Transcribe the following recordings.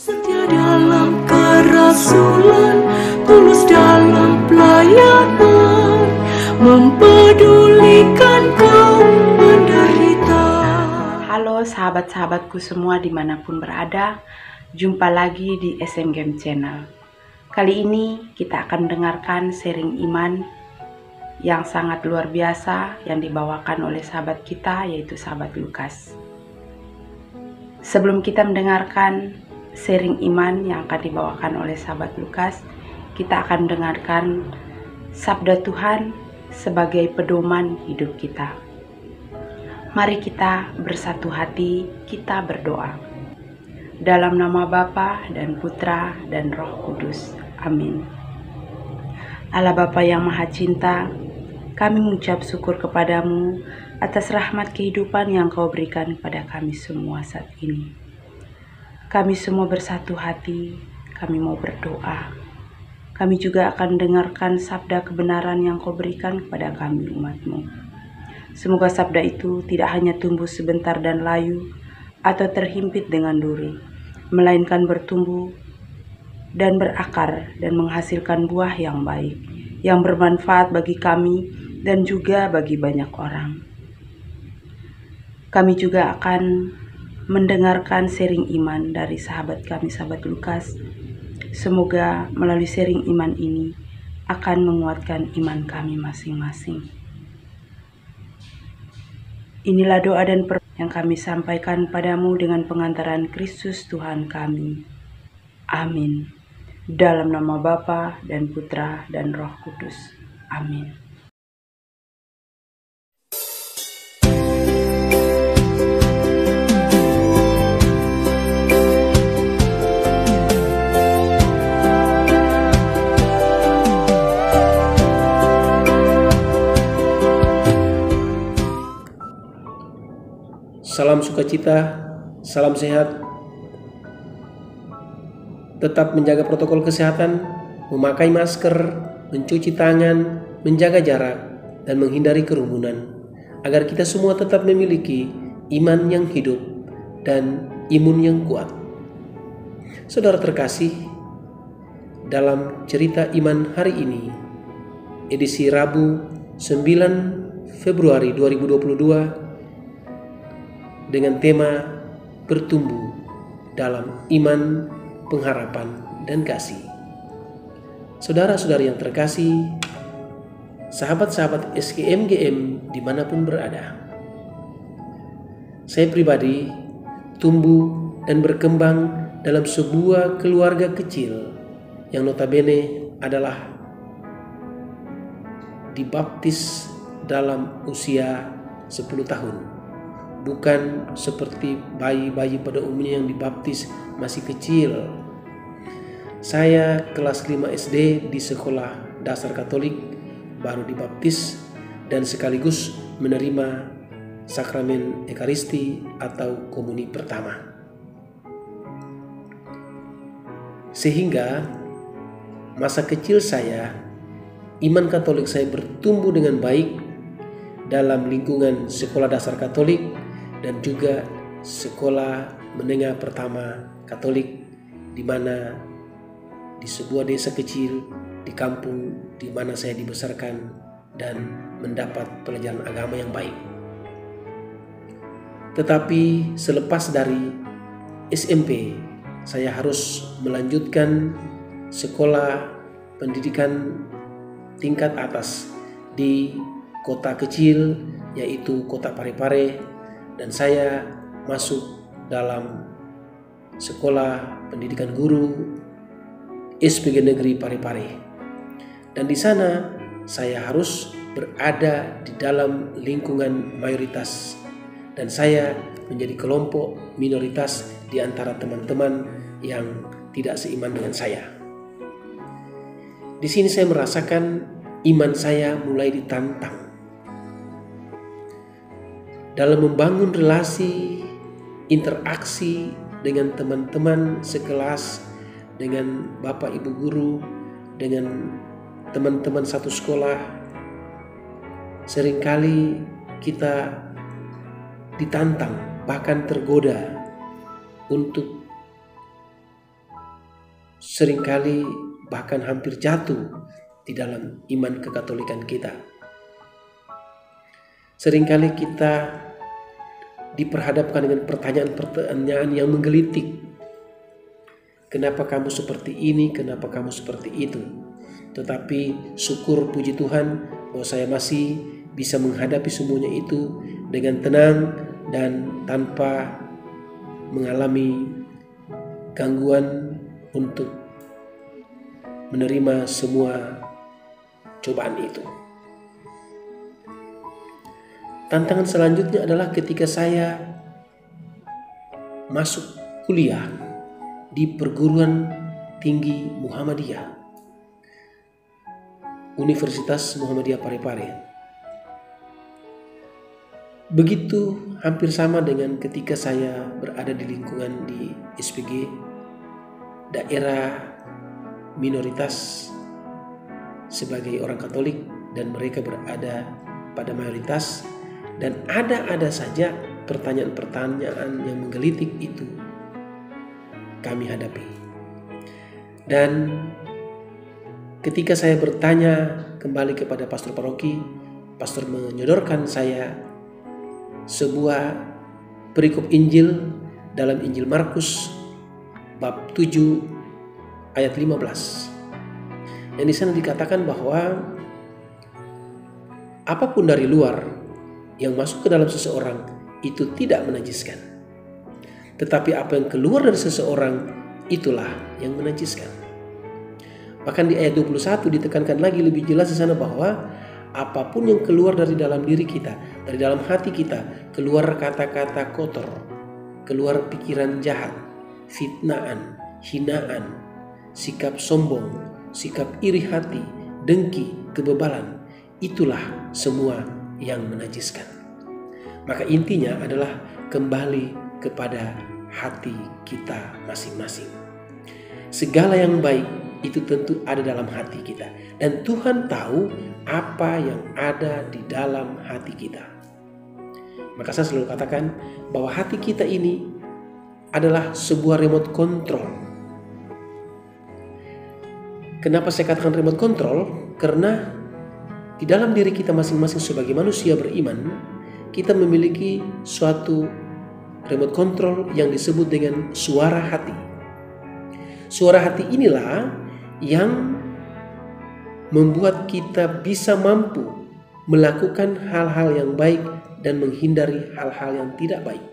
Setia dalam kerasulan, tulus dalam pelayanan, mempedulikan kaum menderita. Halo sahabat-sahabatku semua dimanapun berada, jumpa lagi di SM Game Channel. Kali ini kita akan mendengarkan sharing iman yang sangat luar biasa yang dibawakan oleh sahabat kita, yaitu sahabat Lukas. Sebelum kita mendengarkan sharing iman yang akan dibawakan oleh sahabat Lukas, kita akan mendengarkan sabda Tuhan sebagai pedoman hidup kita. Mari kita bersatu hati, kita berdoa. Dalam nama Bapa dan Putra dan Roh Kudus. Amin. Allah Bapa yang Maha Cinta, kami mengucap syukur kepadamu atas rahmat kehidupan yang Kau berikan kepada kami semua saat ini. Kami semua bersatu hati, kami mau berdoa. Kami juga akan dengarkan sabda kebenaran yang Kau berikan kepada kami umat-Mu. Semoga sabda itu tidak hanya tumbuh sebentar dan layu atau terhimpit dengan duri, melainkan bertumbuh dan berakar dan menghasilkan buah yang baik, yang bermanfaat bagi kami dan juga bagi banyak orang. Kami juga akan mendengarkan sharing iman dari sahabat kami, sahabat Lukas. Semoga melalui sharing iman ini akan menguatkan iman kami masing-masing. Inilah doa dan yang kami sampaikan padamu dengan pengantaran Kristus Tuhan kami. Amin. Dalam nama Bapa dan Putra dan Roh Kudus. Amin. Salam sukacita, salam sehat. Tetap menjaga protokol kesehatan, memakai masker, mencuci tangan, menjaga jarak, dan menghindari kerumunan, agar kita semua tetap memiliki iman yang hidup dan imun yang kuat. Saudara terkasih, dalam cerita iman hari ini, edisi Rabu 9 Februari 2022, dengan tema bertumbuh dalam iman, pengharapan, dan kasih. Saudara-saudari yang terkasih, sahabat-sahabat SKMGM dimanapun berada, saya pribadi tumbuh dan berkembang dalam sebuah keluarga kecil yang notabene adalah dibaptis dalam usia 10 tahun. Bukan seperti bayi-bayi pada umumnya yang dibaptis masih kecil. Saya kelas 5 SD di sekolah dasar Katolik baru dibaptis dan sekaligus menerima sakramen Ekaristi atau komuni pertama. Sehingga masa kecil saya, iman Katolik saya bertumbuh dengan baik dalam lingkungan sekolah dasar Katolik dan juga sekolah menengah pertama Katolik, di mana di sebuah desa kecil di kampung di mana saya dibesarkan dan mendapat pelajaran agama yang baik. Tetapi selepas dari SMP, saya harus melanjutkan sekolah pendidikan tingkat atas di kota kecil, yaitu kota Parepare, dan saya masuk dalam sekolah pendidikan guru SPG Negeri Parepare. Dan di sana saya harus berada di dalam lingkungan mayoritas, dan saya menjadi kelompok minoritas di antara teman-teman yang tidak seiman dengan saya. Di sini saya merasakan iman saya mulai ditantang dalam membangun relasi, interaksi dengan teman-teman sekelas, dengan bapak ibu guru, dengan teman-teman satu sekolah. Seringkali kita ditantang, bahkan tergoda untuk seringkali bahkan hampir jatuh di dalam iman kekatolikan kita. Seringkali kita diperhadapkan dengan pertanyaan-pertanyaan yang menggelitik. Kenapa kamu seperti ini? Kenapa kamu seperti itu? Tetapi syukur puji Tuhan bahwa saya masih bisa menghadapi semuanya itu dengan tenang dan tanpa mengalami gangguan untuk menerima semua cobaan itu. Tantangan selanjutnya adalah ketika saya masuk kuliah di perguruan tinggi Muhammadiyah, Universitas Muhammadiyah Parepare. Begitu hampir sama dengan ketika saya berada di lingkungan di SPG, daerah minoritas sebagai orang Katolik, dan mereka berada pada mayoritas, dan ada saja pertanyaan-pertanyaan yang menggelitik itu kami hadapi. Dan ketika saya bertanya kembali kepada pastor paroki, pastor menyodorkan saya sebuah perikop Injil dalam Injil Markus bab 7 ayat 15. Yang di sana dikatakan bahwa apapun dari luar yang masuk ke dalam seseorang itu tidak menajiskan, tetapi apa yang keluar dari seseorang itulah yang menajiskan. Bahkan di ayat 21 ditekankan lagi lebih jelas di sana bahwa apapun yang keluar dari dalam diri kita, dari dalam hati kita, keluar kata-kata kotor, keluar pikiran jahat, fitnaan, hinaan, sikap sombong, sikap iri hati, dengki, kebebalan, itulah semua yang menajiskan. Maka intinya adalah kembali kepada hati kita masing-masing. Segala yang baik itu tentu ada dalam hati kita, dan Tuhan tahu apa yang ada di dalam hati kita. Maka saya selalu katakan bahwa hati kita ini adalah sebuah remote control. Kenapa saya katakan remote control? Karena di dalam diri kita masing-masing sebagai manusia beriman, kita memiliki suatu remote control yang disebut dengan suara hati. Suara hati inilah yang membuat kita bisa mampu melakukan hal-hal yang baik dan menghindari hal-hal yang tidak baik.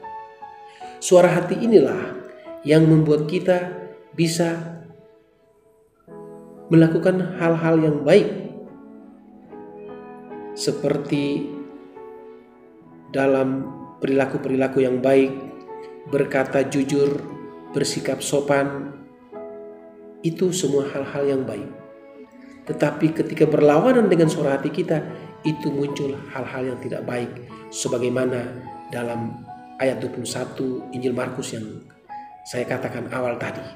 Suara hati inilah yang membuat kita bisa melakukan hal-hal yang baik, seperti dalam perilaku-perilaku yang baik, berkata jujur, bersikap sopan, itu semua hal-hal yang baik. Tetapi ketika berlawanan dengan suara hati kita, itu muncul hal-hal yang tidak baik, sebagaimana dalam ayat 21 Injil Markus yang saya katakan awal tadi.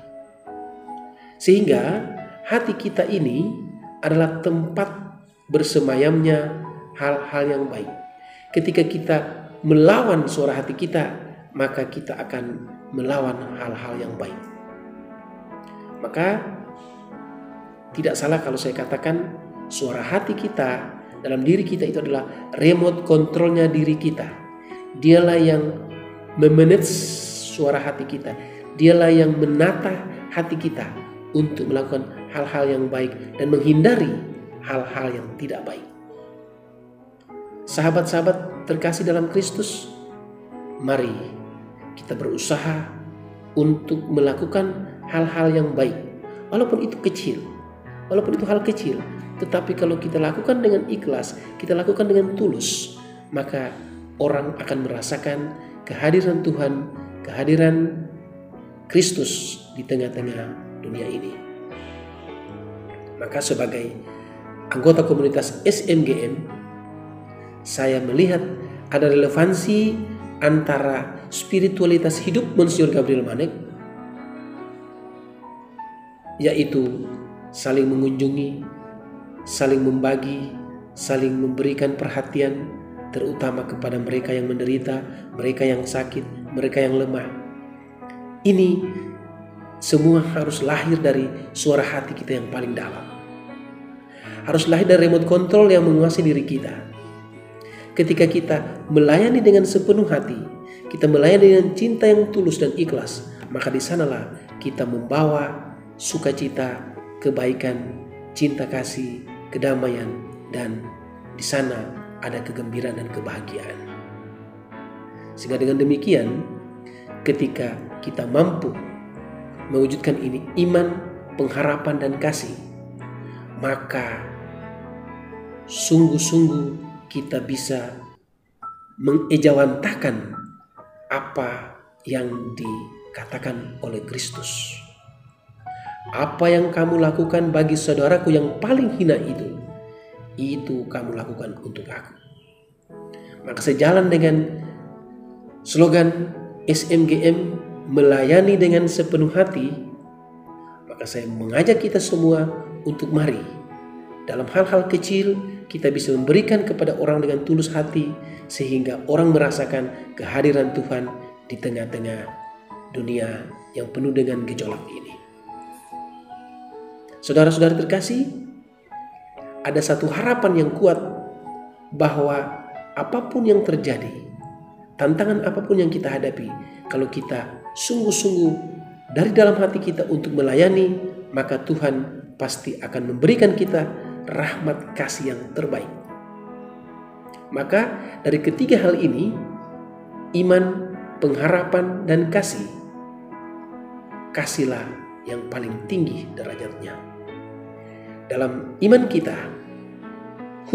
Sehingga hati kita ini adalah tempat bersemayamnya hal-hal yang baik. Ketika kita melawan suara hati kita, maka kita akan melawan hal-hal yang baik. Maka tidak salah kalau saya katakan suara hati kita dalam diri kita itu adalah remote kontrolnya diri kita. Dialah yang memanage suara hati kita. Dialah yang menata hati kita untuk melakukan hal-hal yang baik dan menghindari hal-hal yang tidak baik. Sahabat-sahabat terkasih dalam Kristus, mari kita berusaha untuk melakukan hal-hal yang baik. Walaupun itu kecil, walaupun itu hal kecil, tetapi kalau kita lakukan dengan ikhlas, kita lakukan dengan tulus, maka orang akan merasakan kehadiran Tuhan, kehadiran Kristus di tengah-tengah dunia ini. Maka sebagai anggota komunitas SMGM, saya melihat ada relevansi antara spiritualitas hidup Monsignor Gabriel Manek, yaitu saling mengunjungi, saling membagi, saling memberikan perhatian, terutama kepada mereka yang menderita, mereka yang sakit, mereka yang lemah. Ini semua harus lahir dari suara hati kita yang paling dalam. Harus lahir dari remote control yang menguasai diri kita. Ketika kita melayani dengan sepenuh hati, kita melayani dengan cinta yang tulus dan ikhlas, maka di sanalah kita membawa sukacita, kebaikan, cinta kasih, kedamaian, dan di sana ada kegembiraan dan kebahagiaan. Sehingga dengan demikian, ketika kita mampu mewujudkan ini, iman, pengharapan, dan kasih, maka sungguh-sungguh kita bisa mengejawantahkan apa yang dikatakan oleh Kristus. Apa yang kamu lakukan bagi saudaraku yang paling hina itu kamu lakukan untuk aku. Maka sejalan dengan slogan SMGM melayani dengan sepenuh hati, maka saya mengajak kita semua untuk mari dalam hal-hal kecil kita bisa memberikan kepada orang dengan tulus hati, sehingga orang merasakan kehadiran Tuhan di tengah-tengah dunia yang penuh dengan gejolak ini. Saudara-saudara terkasih, ada satu harapan yang kuat bahwa apapun yang terjadi, tantangan apapun yang kita hadapi, kalau kita sungguh-sungguh dari dalam hati kita untuk melayani, maka Tuhan pasti akan memberikan kita rahmat kasih yang terbaik. Maka dari ketiga hal ini, iman, pengharapan, dan kasih, kasihlah yang paling tinggi derajatnya. Dalam iman kita,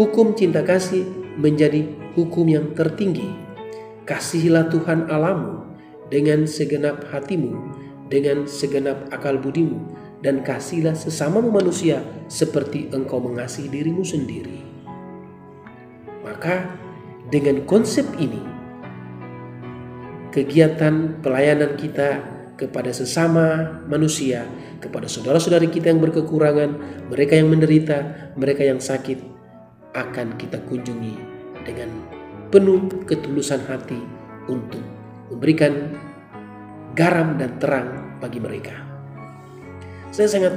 hukum cinta kasih menjadi hukum yang tertinggi. Kasihilah Tuhan Allahmu dengan segenap hatimu, dengan segenap akal budimu, dan kasihilah sesamamu manusia seperti engkau mengasihi dirimu sendiri. Maka dengan konsep ini, kegiatan pelayanan kita kepada sesama manusia, kepada saudara-saudari kita yang berkekurangan, mereka yang menderita, mereka yang sakit, akan kita kunjungi dengan penuh ketulusan hati untuk memberikan garam dan terang bagi mereka. Saya sangat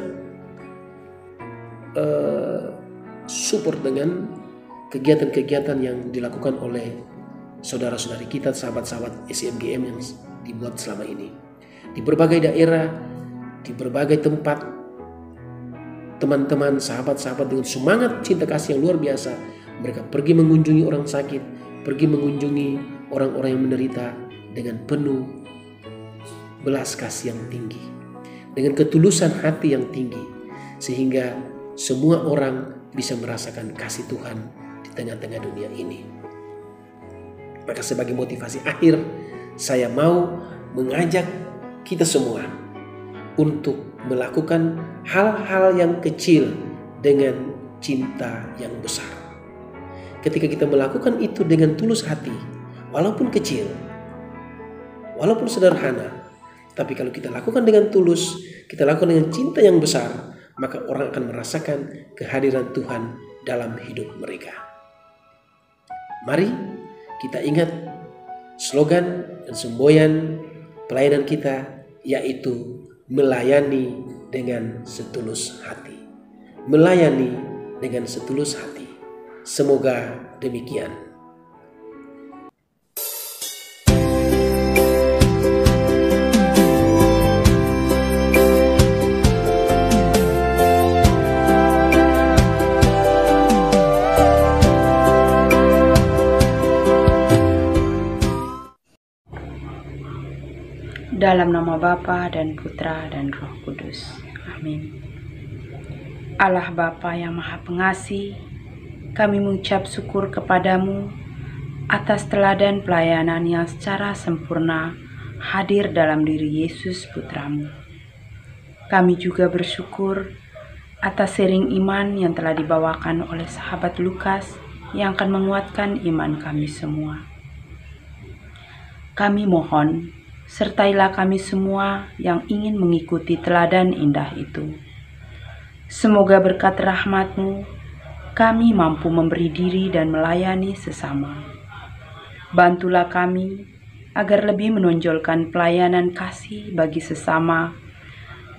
support dengan kegiatan-kegiatan yang dilakukan oleh saudara-saudari kita, sahabat-sahabat SMGM yang dibuat selama ini. Di berbagai daerah, di berbagai tempat, teman-teman, sahabat-sahabat dengan semangat cinta kasih yang luar biasa, mereka pergi mengunjungi orang sakit, pergi mengunjungi orang-orang yang menderita dengan penuh belas kasih yang tinggi, dengan ketulusan hati yang tinggi, sehingga semua orang bisa merasakan kasih Tuhan di tengah-tengah dunia ini. Maka sebagai motivasi akhir, saya mau mengajak kita semua untuk melakukan hal-hal yang kecil dengan cinta yang besar. Ketika kita melakukan itu dengan tulus hati, walaupun kecil, walaupun sederhana, tapi kalau kita lakukan dengan tulus, kita lakukan dengan cinta yang besar, maka orang akan merasakan kehadiran Tuhan dalam hidup mereka. Mari kita ingat slogan dan semboyan pelayanan kita, yaitu melayani dengan setulus hati. Melayani dengan setulus hati. Semoga demikian. Dalam nama Bapa dan Putra dan Roh Kudus. Amin. Allah Bapa yang Maha Pengasih, kami mengucap syukur kepadamu atas teladan pelayanan yang secara sempurna hadir dalam diri Yesus Putramu. Kami juga bersyukur atas sharing iman yang telah dibawakan oleh sahabat Lukas yang akan menguatkan iman kami semua. Kami mohon, sertailah kami semua yang ingin mengikuti teladan indah itu. Semoga berkat rahmat-Mu, kami mampu memberi diri dan melayani sesama. Bantulah kami agar lebih menonjolkan pelayanan kasih bagi sesama,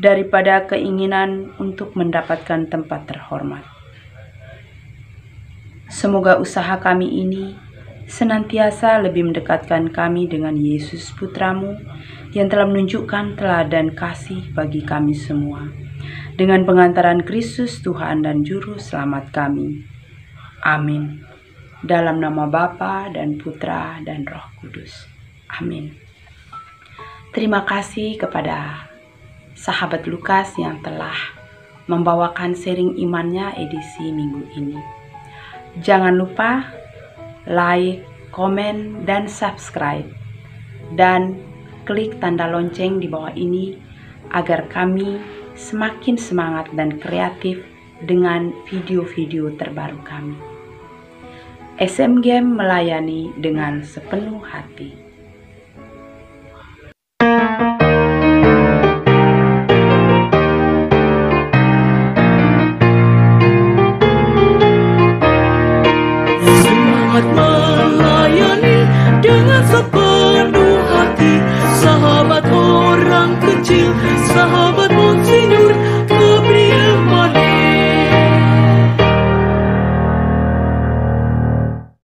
daripada keinginan untuk mendapatkan tempat terhormat. Semoga usaha kami ini senantiasa lebih mendekatkan kami dengan Yesus Putramu yang telah menunjukkan teladan kasih bagi kami semua. Dengan pengantaran Kristus Tuhan dan Juru Selamat kami. Amin. Dalam nama Bapa dan Putra dan Roh Kudus. Amin. Terima kasih kepada sahabat Lukas yang telah membawakan sharing imannya edisi minggu ini. Jangan lupa like, komen, dan subscribe. Dan klik tanda lonceng di bawah ini agar kami semakin semangat dan kreatif dengan video-video terbaru kami. SM Game melayani dengan sepenuh hati.